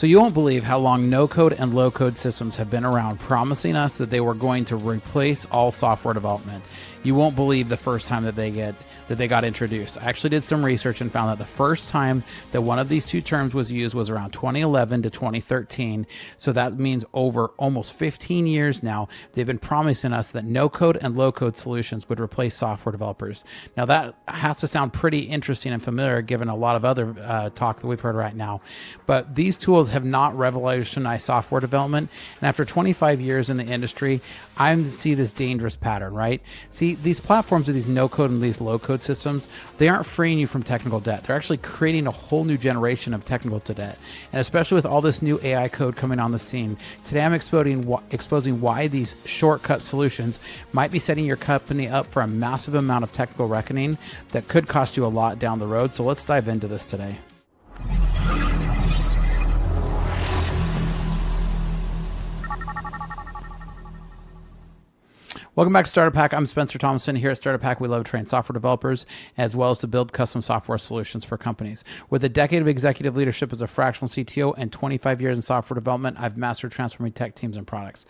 So you won't believe how long no-code and low-code systems have been around, promising us that they were going to replace all software development. You won't believe the first time that they got introduced. I actually did some research and found that the first time that one of these two terms was used was around 2011 to 2013. So that means over almost 15 years now, they've been promising us that no-code and low-code solutions would replace software developers. Now that has to sound pretty interesting and familiar given a lot of other talk that we've heard right now. But these tools have not revolutionized software development. And after 25 years in the industry, I see this dangerous pattern, right? See, these platforms of these no-code and these low-code systems, they aren't freeing you from technical debt. They're actually creating a whole new generation of technical debt. And especially with all this new AI code coming on the scene, today I'm exposing why these shortcut solutions might be setting your company up for a massive amount of technical reckoning that could cost you a lot down the road. So let's dive into this today. Welcome back to Startup Hack. I'm Spencer Thomason. Here at Startup Hack, we love to train software developers as well as to build custom software solutions for companies. With a decade of executive leadership as a fractional CTO and 25 years in software development, I've mastered transforming tech teams and products.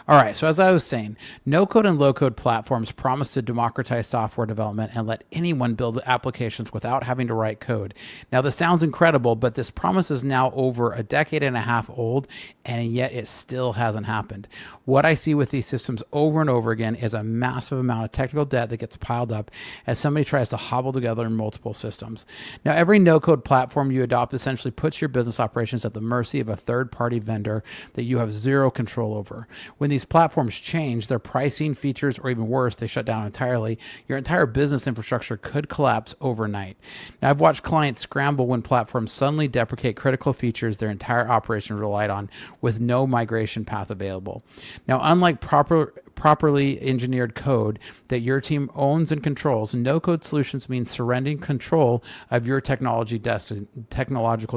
All right, so as I was saying, no-code and low-code platforms promise to democratize software development and let anyone build applications without having to write code. Now, this sounds incredible, but this promise is now over a decade and a half old, and yet it still hasn't happened. What I see with these systems over and over again is a massive amount of technical debt that gets piled up as somebody tries to hobble together multiple systems. Now, every no-code platform you adopt essentially puts your business operations at the mercy of a third-party vendor that you have zero control over. When these platforms change their pricing, features, or even worse, they shut down entirely, your entire business infrastructure could collapse overnight. Now, I've watched clients scramble when platforms suddenly deprecate critical features their entire operation relied on with no migration path available. Now, unlike properly engineered code that your team owns and controls, no-code solutions mean surrendering control of your technological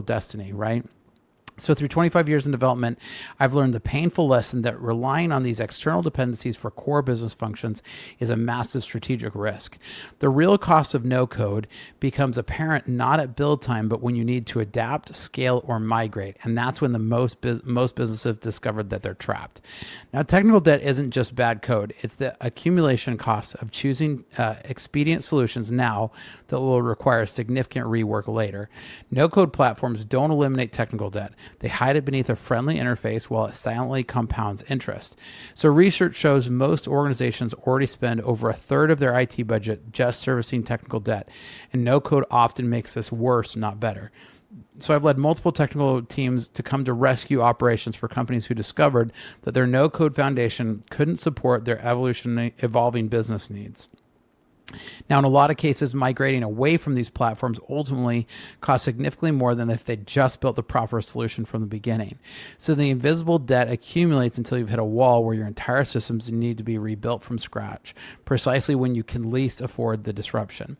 destiny, right? So through 25 years in development, I've learned the painful lesson that relying on these external dependencies for core business functions is a massive strategic risk. The real cost of no code becomes apparent not at build time, but when you need to adapt, scale, or migrate. And that's when the most businesses discovered that they're trapped. Now, technical debt isn't just bad code. It's the accumulation cost of choosing expedient solutions now that will require significant rework later. No-code platforms don't eliminate technical debt. They hide it beneath a friendly interface while it silently compounds interest. So research shows most organizations already spend over a third of their IT budget just servicing technical debt, and no-code often makes this worse, not better. So I've led multiple technical teams to come to rescue operations for companies who discovered that their no-code foundation couldn't support their evolving business needs. Now, in a lot of cases, migrating away from these platforms ultimately costs significantly more than if they just built the proper solution from the beginning. So the invisible debt accumulates until you've hit a wall where your entire systems need to be rebuilt from scratch, precisely when you can least afford the disruption.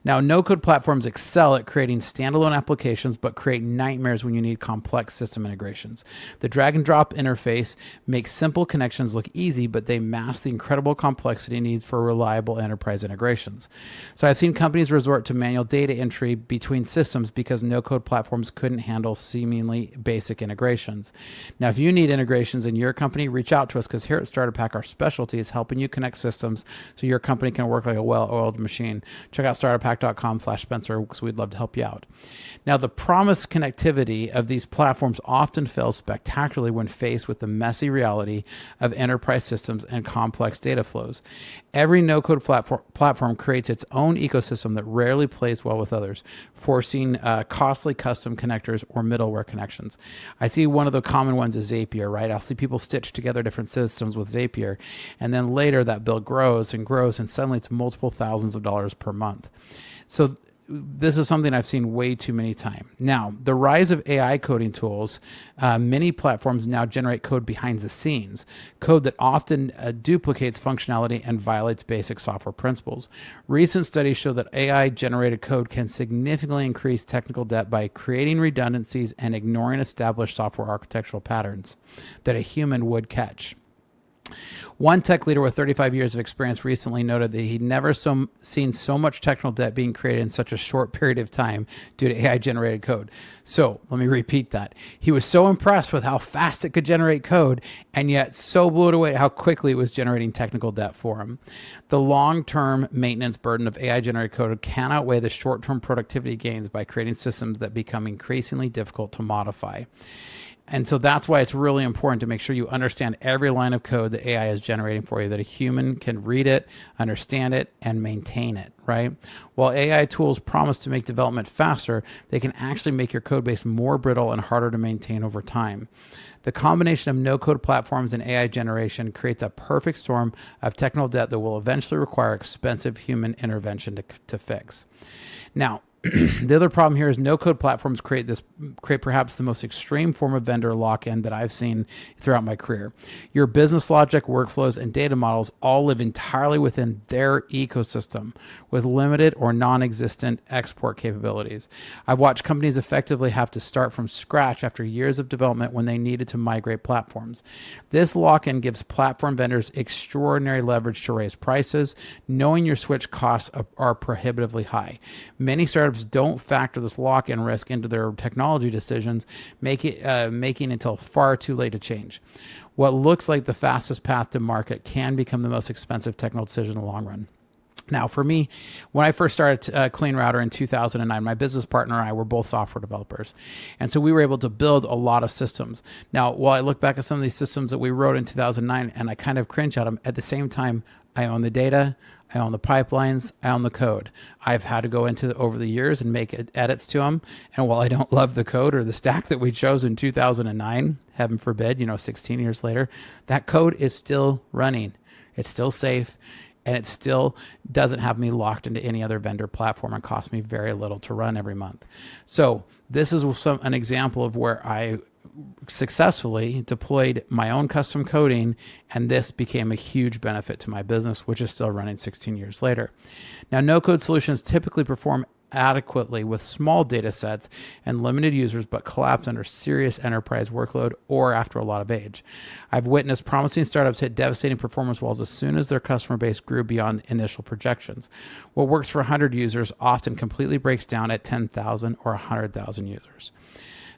Now, no-code platforms excel at creating standalone applications, but create nightmares when you need complex system integrations. The drag-and-drop interface makes simple connections look easy, but they mask the incredible complexity needs for reliable enterprise integration. So I've seen companies resort to manual data entry between systems because no-code platforms couldn't handle seemingly basic integrations. Now, if you need integrations in your company, reach out to us because here at Startup Hack, our specialty is helping you connect systems so your company can work like a well-oiled machine. Check out startuphack.com/Spencer because we'd love to help you out. Now, the promised connectivity of these platforms often fails spectacularly when faced with the messy reality of enterprise systems and complex data flows. Every no-code platform creates its own ecosystem that rarely plays well with others, forcing costly custom connectors or middleware connections. I see one of the common ones is Zapier, right? I'll see people stitch together different systems with Zapier, and then later that bill grows, and suddenly it's multiple thousands of dollars per month. So this is something I've seen way too many times. Now, the rise of AI coding tools, many platforms now generate code behind the scenes, code that often duplicates functionality and violates basic software principles. Recent studies show that AI-generated code can significantly increase technical debt by creating redundancies and ignoring established software architectural patterns that a human would catch. One tech leader with 35 years of experience recently noted that he'd never seen so much technical debt being created in such a short period of time due to AI-generated code. So let me repeat that. He was so impressed with how fast it could generate code, and yet so blown away at how quickly it was generating technical debt for him. The long-term maintenance burden of AI-generated code can outweigh the short-term productivity gains by creating systems that become increasingly difficult to modify. And so that's why it's really important to make sure you understand every line of code that AI is generating for you, that a human can read it, understand it, and maintain it, right? While AI tools promise to make development faster, they can actually make your code base more brittle and harder to maintain over time. The combination of no-code platforms and AI generation creates a perfect storm of technical debt that will eventually require expensive human intervention to fix. Now, the other problem here is no-code platforms create perhaps the most extreme form of vendor lock-in that I've seen throughout my career. Your business logic, workflows, and data models all live entirely within their ecosystem with limited or non-existent export capabilities. I've watched companies effectively have to start from scratch after years of development when they needed to migrate platforms. This lock-in gives platform vendors extraordinary leverage to raise prices, knowing your switch costs are prohibitively high. Many startups don't factor this lock-in risk into their technology decisions, making until far too late to change. What looks like the fastest path to market can become the most expensive technical decision in the long run. Now, for me, when I first started Clean Router in 2009, my business partner and I were both software developers. And so we were able to build a lot of systems. Now, while I look back at some of these systems that we wrote in 2009 and I kind of cringe at them, at the same time, I own the data, I own the pipelines, I own the code. I've had to go over the years and make edits to them. And while I don't love the code or the stack that we chose in 2009, heaven forbid, 16 years later, that code is still running. It's still safe. And it still doesn't have me locked into any other vendor platform and cost me very little to run every month. So this is an example of where I successfully deployed my own custom coding, and this became a huge benefit to my business, which is still running 16 years later. Now, no-code solutions typically perform adequately with small data sets and limited users, but collapse under serious enterprise workload or after a lot of age. I've witnessed promising startups hit devastating performance walls as soon as their customer base grew beyond initial projections. What works for 100 users often completely breaks down at 10,000 or 100,000 users.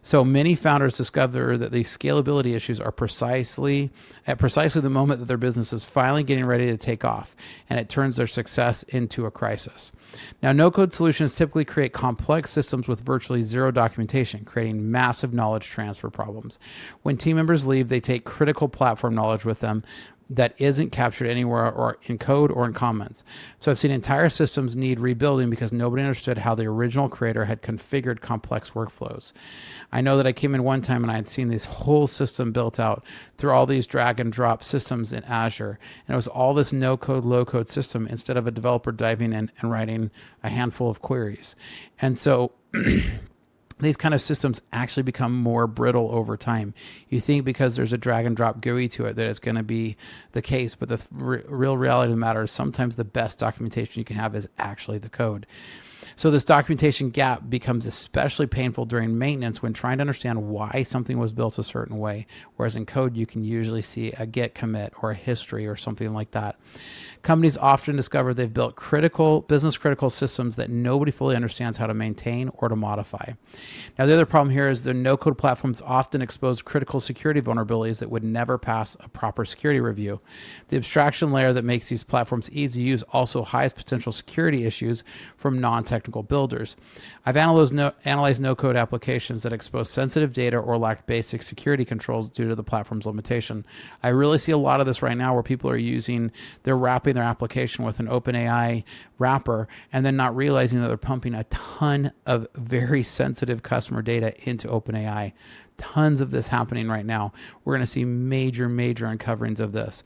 So many founders discover that these scalability issues are precisely the moment that their business is finally getting ready to take off, and it turns their success into a crisis. Now, no-code solutions typically create complex systems with virtually zero documentation, creating massive knowledge transfer problems. When team members leave, they take critical platform knowledge with them that isn't captured anywhere or in code or in comments. So I've seen entire systems need rebuilding because nobody understood how the original creator had configured complex workflows. I know that I came in one time and I had seen this whole system built out through all these drag and drop systems in Azure. And it was all this no code, low code system instead of a developer diving in and writing a handful of queries. And so these kind of systems actually become more brittle over time. You think because there's a drag and drop GUI to it that it's going to be the case, but the real reality of the matter is sometimes the best documentation you can have is actually the code. So this documentation gap becomes especially painful during maintenance when trying to understand why something was built a certain way, whereas in code you can usually see a git commit or a history or something like that. Companies often discover they've built business critical systems that nobody fully understands how to maintain or to modify. Now, the other problem here is the no-code platforms often expose critical security vulnerabilities that would never pass a proper security review. The abstraction layer that makes these platforms easy to use also hides potential security issues from non-technical builders. I've analyzed no-code applications that expose sensitive data or lack basic security controls due to the platform's limitation. I really see a lot of this right now where people are they're wrapping their application with an OpenAI wrapper and then not realizing that they're pumping a ton of very sensitive customer data into OpenAI. Tons of this happening right now. We're going to see major uncoverings of this.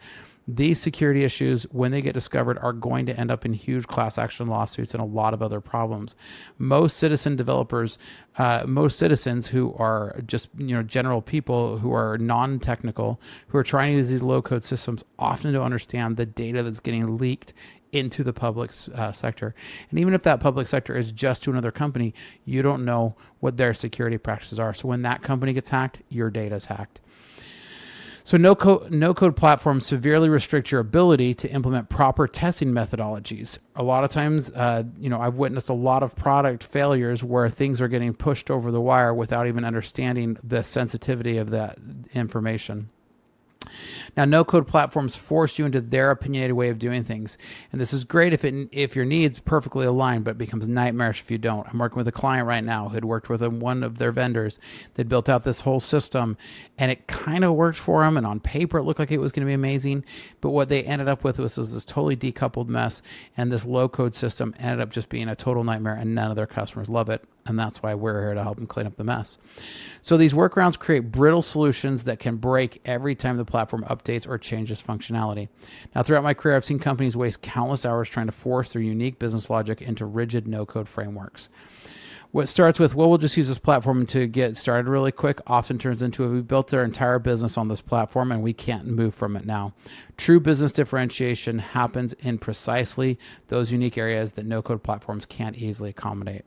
These security issues, when they get discovered, are going to end up in huge class action lawsuits and a lot of other problems. Most citizens who are just general people who are non-technical, who are trying to use these low-code systems, often don't understand the data that's getting leaked into the public sector. And even if that public sector is just to another company, you don't know what their security practices are. So when that company gets hacked, your data is hacked. So no-code platforms severely restrict your ability to implement proper testing methodologies. A lot of times, I've witnessed a lot of product failures where things are getting pushed over the wire without even understanding the sensitivity of that information. Now, no-code platforms force you into their opinionated way of doing things, and this is great if your needs perfectly align, but it becomes nightmarish if you don't. I'm working with a client right now who had worked with one of their vendors that built out this whole system, and it kind of worked for them, and on paper it looked like it was going to be amazing, but what they ended up with was this totally decoupled mess, and this low-code system ended up just being a total nightmare, and none of their customers love it. And that's why we're here to help them clean up the mess. So these workarounds create brittle solutions that can break every time the platform updates or changes functionality. Now, throughout my career, I've seen companies waste countless hours trying to force their unique business logic into rigid no-code frameworks. What starts with, well, we'll just use this platform to get started really quick, often turns into, we built our entire business on this platform and we can't move from it now. True business differentiation happens in precisely those unique areas that no-code platforms can't easily accommodate.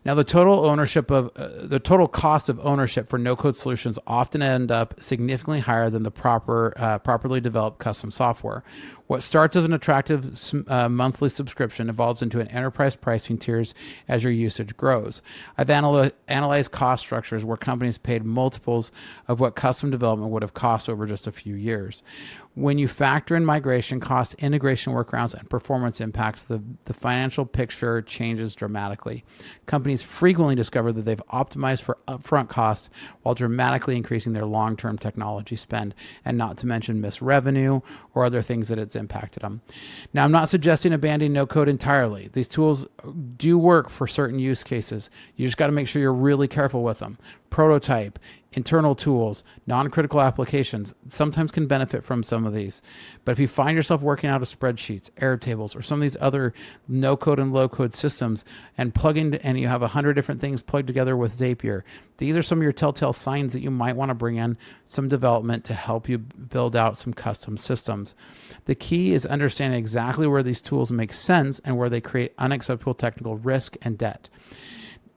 Now, the total cost of ownership for no-code solutions often end up significantly higher than the properly developed custom software. What starts as an attractive monthly subscription evolves into an enterprise pricing tiers as your usage grows. I've analyzed cost structures where companies paid multiples of what custom development would have cost over just a few years. When you factor in migration costs, integration workarounds, and performance impacts, the financial picture changes dramatically. Companies frequently discover that they've optimized for upfront costs while dramatically increasing their long-term technology spend, and not to mention missed revenue or other things that it's impacted them. Now, I'm not suggesting abandoning no code entirely. These tools do work for certain use cases. You just got to make sure you're really careful with them. Prototype, internal tools, non-critical applications sometimes can benefit from some of these. But if you find yourself working out of spreadsheets, Airtables, or some of these other no-code and low-code systems and you have 100 different things plugged together with Zapier, these are some of your telltale signs that you might want to bring in some development to help you build out some custom systems. The key is understanding exactly where these tools make sense and where they create unacceptable technical risk and debt.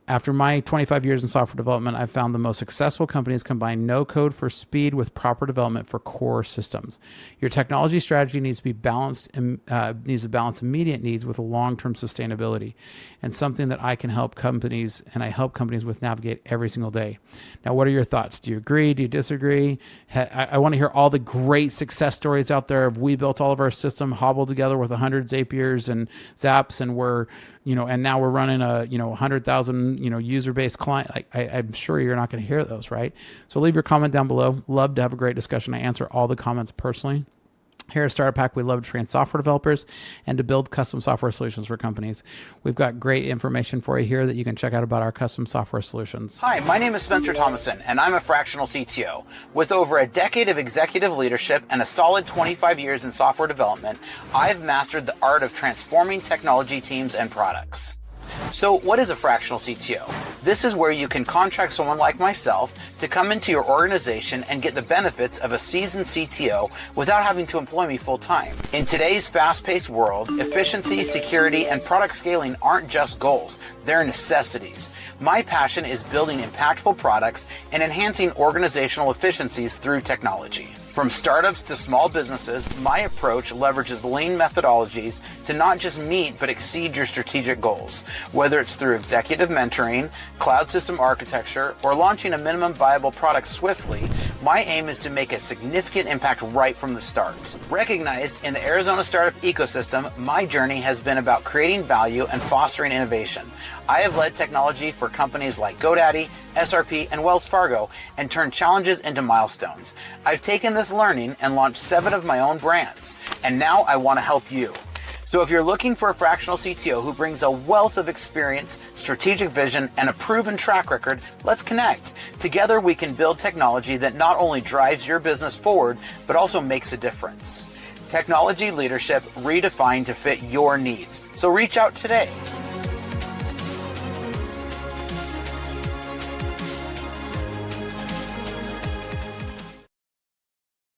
After my 25 years in software development, I've found the most successful companies combine no code for speed with proper development for core systems. Your technology strategy needs to be balanced and needs to balance immediate needs with long-term sustainability, and something that I can help companies, and I help companies with navigate every single day. Now, what are your thoughts? Do you agree? Do you disagree? I want to hear all the great success stories out there of we built all of our system hobbled together with 100 Zapiers and Zaps, and and now we're running a 100,000 user-based client. I'm sure you're not going to hear those, right? So leave your comment down below. Love to have a great discussion. I answer all the comments personally. Here at Startup Hack, we love to train software developers and to build custom software solutions for companies. We've got great information for you here that you can check out about our custom software solutions. Hi, my name is Spencer Thomason, and I'm a fractional CTO. With over a decade of executive leadership and a solid 25 years in software development, I've mastered the art of transforming technology teams and products. So what is a fractional CTO? This is where you can contract someone like myself to come into your organization and get the benefits of a seasoned CTO without having to employ me full time. In today's fast-paced world, efficiency, security, and product scaling aren't just goals, they're necessities. My passion is building impactful products and enhancing organizational efficiencies through technology. From startups to small businesses, my approach leverages lean methodologies to not just meet but exceed your strategic goals. Whether it's through executive mentoring, cloud system architecture, or launching a minimum viable product swiftly, my aim is to make a significant impact right from the start. Recognized in the Arizona startup ecosystem, my journey has been about creating value and fostering innovation. I have led technology for companies like GoDaddy, SRP, and Wells Fargo and turned challenges into milestones. I've taken this learning and launched 7 of my own brands, and now I want to help you. So if you're looking for a fractional CTO who brings a wealth of experience, strategic vision, and a proven track record, let's connect. Together we can build technology that not only drives your business forward, but also makes a difference. Technology leadership redefined to fit your needs. So reach out today.